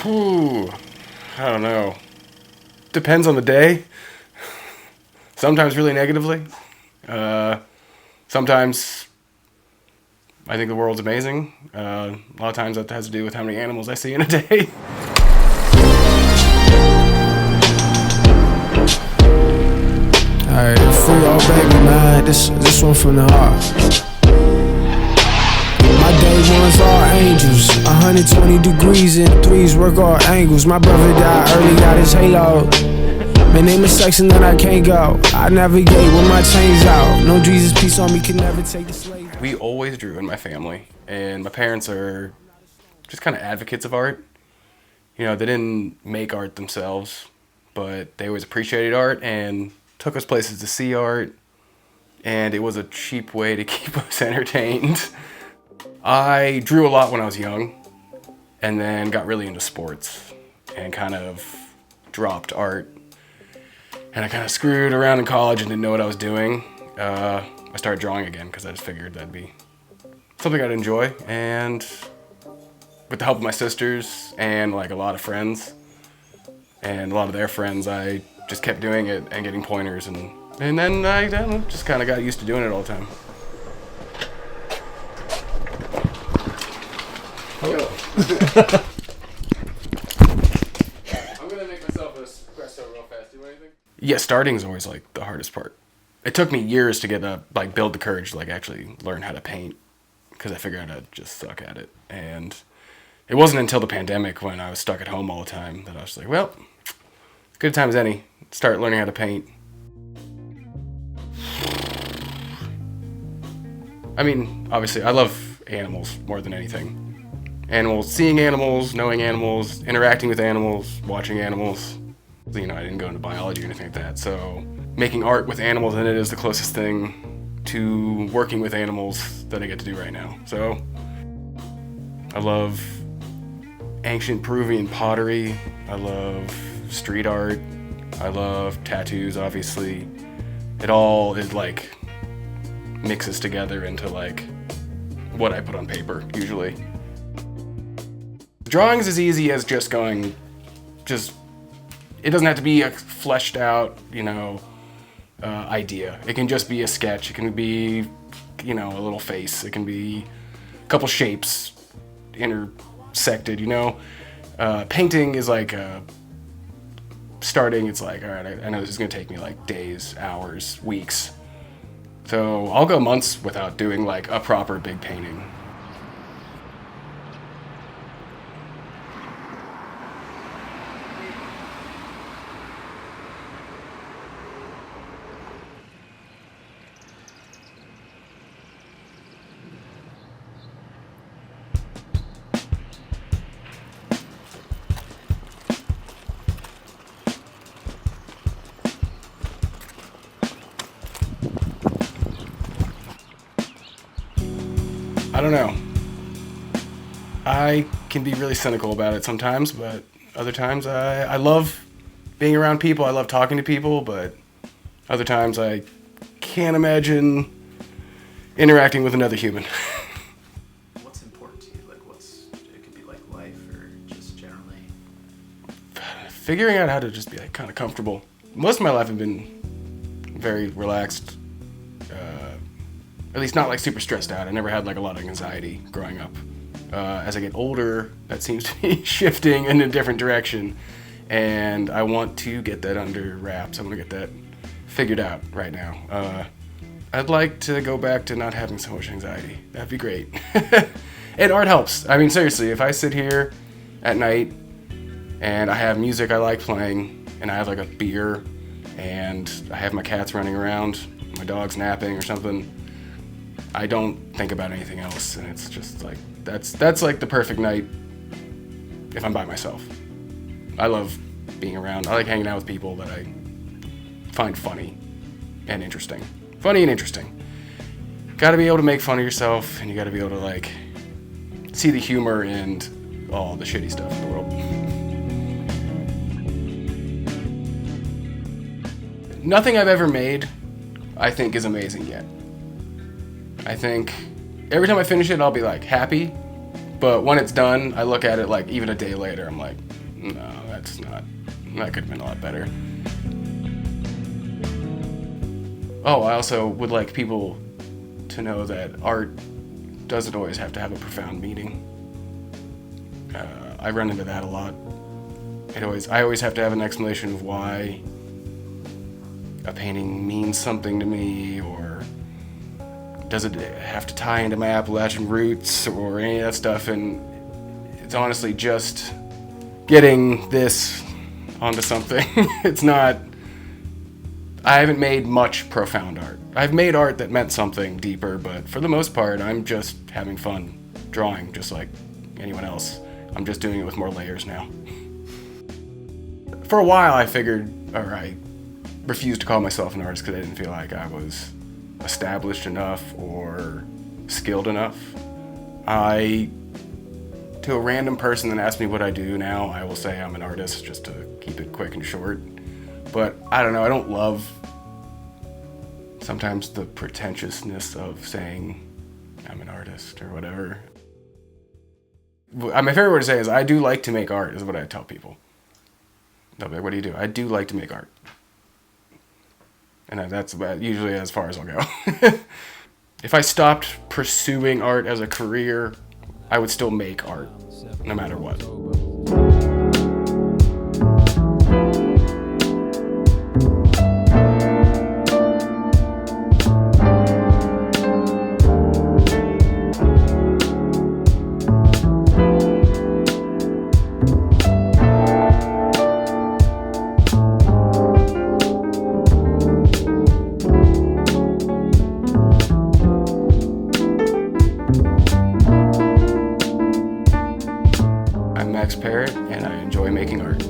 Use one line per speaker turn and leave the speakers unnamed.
Ooh, I don't know. Depends on the day. Sometimes really negatively. Sometimes I think the world's amazing. A lot of times that has to do with how many animals I see in a day.
Alright, free all baby, man. This one from the heart. My day ones are angels, 120 degrees and threes work all angles. My brother died early, got his halo. Man, name a section that I can't go. I navigate with my chains out. No Jesus peace on me, can never take the slave.
We always drew in my family, and my parents are just kind of advocates of art. You know, they didn't make art themselves, but they always appreciated art and took us places to see art, and it was a cheap way to keep us entertained. I drew a lot when I was young, and then got really into sports, and kind of dropped art. And I kind of screwed around in college and didn't know what I was doing. I started drawing again because I just figured that'd be something I'd enjoy. And with the help of my sisters and like a lot of friends and a lot of their friends, I just kept doing it and getting pointers. And then I just kind of got used to doing it all the time. Oh. I'm gonna make myself an espresso real fast. Do anything? Yeah, starting is always like the hardest part. It took me years to get build the courage to like actually learn how to paint, because I figured I'd just suck at it. And it wasn't until the pandemic, when I was stuck at home all the time, that I was like, well, good time as any. Start learning how to paint. I mean, obviously, I love animals more than anything. Animals, seeing animals, knowing animals, interacting with animals, watching animals. You know, I didn't go into biology or anything like that, so making art with animals in it is the closest thing to working with animals that I get to do right now. So I love ancient Peruvian pottery. I love street art. I love tattoos, obviously. It all is like mixes together into like what I put on paper usually. Drawing's as easy as just going, it doesn't have to be a fleshed out, idea. It can just be a sketch. It can be, a little face. It can be a couple shapes intersected, Painting is like, starting, it's like, all right, I know this is gonna take me like days, hours, weeks. So I'll go months without doing like a proper big painting. I don't know. I can be really cynical about it sometimes, but other times I love being around people. I love talking to people, but other times I can't imagine interacting with another human.
What's important to you? It could be like life or just generally?
Figuring out how to just be like kind of comfortable. Most of my life I've been very relaxed. At least not like super stressed out. I never had like a lot of anxiety growing up. As I get older, that seems to be shifting in a different direction, and I want to get that under wraps. I want to get that figured out right now. I'd like to go back to not having so much anxiety. That'd be great. And art helps. I mean, seriously, if I sit here at night and I have music I like playing, and I have like a beer, and I have my cats running around, my dog's napping or something, I don't think about anything else, and it's just like, that's like the perfect night if I'm by myself. I love being around. I like hanging out with people that I find funny and interesting. Funny and interesting. Gotta be able to make fun of yourself, and you gotta be able to like see the humor in all the shitty stuff in the world. Nothing I've ever made, I think, is amazing yet. I think every time I finish it, I'll be like happy, But when it's done, I look at it like even a day later, I'm like, no, that could have been a lot better. Oh, I also would like people to know that art doesn't always have to have a profound meaning. I run into that a lot. I always have to have an explanation of why a painting means something to me, or does it have to tie into my Appalachian roots or any of that stuff. And it's honestly just getting this onto something. It's not, I haven't made much profound art. I've made art that meant something deeper, but for the most part, I'm just having fun drawing just like anyone else. I'm just doing it with more layers now. For a while, I refused to call myself an artist because I didn't feel like I was established enough or skilled enough. To a random person that asks me what I do now, I will say I'm an artist, just to keep it quick and short. But I don't know, I don't love sometimes the pretentiousness of saying I'm an artist or whatever. My favorite word to say is I do like to make art, is what I tell people. They'll be like, what do you do? I do like to make art. And that's usually as far as I'll go. If I stopped pursuing art as a career, I would still make art, no matter what. I'm Perrott, and I enjoy making art.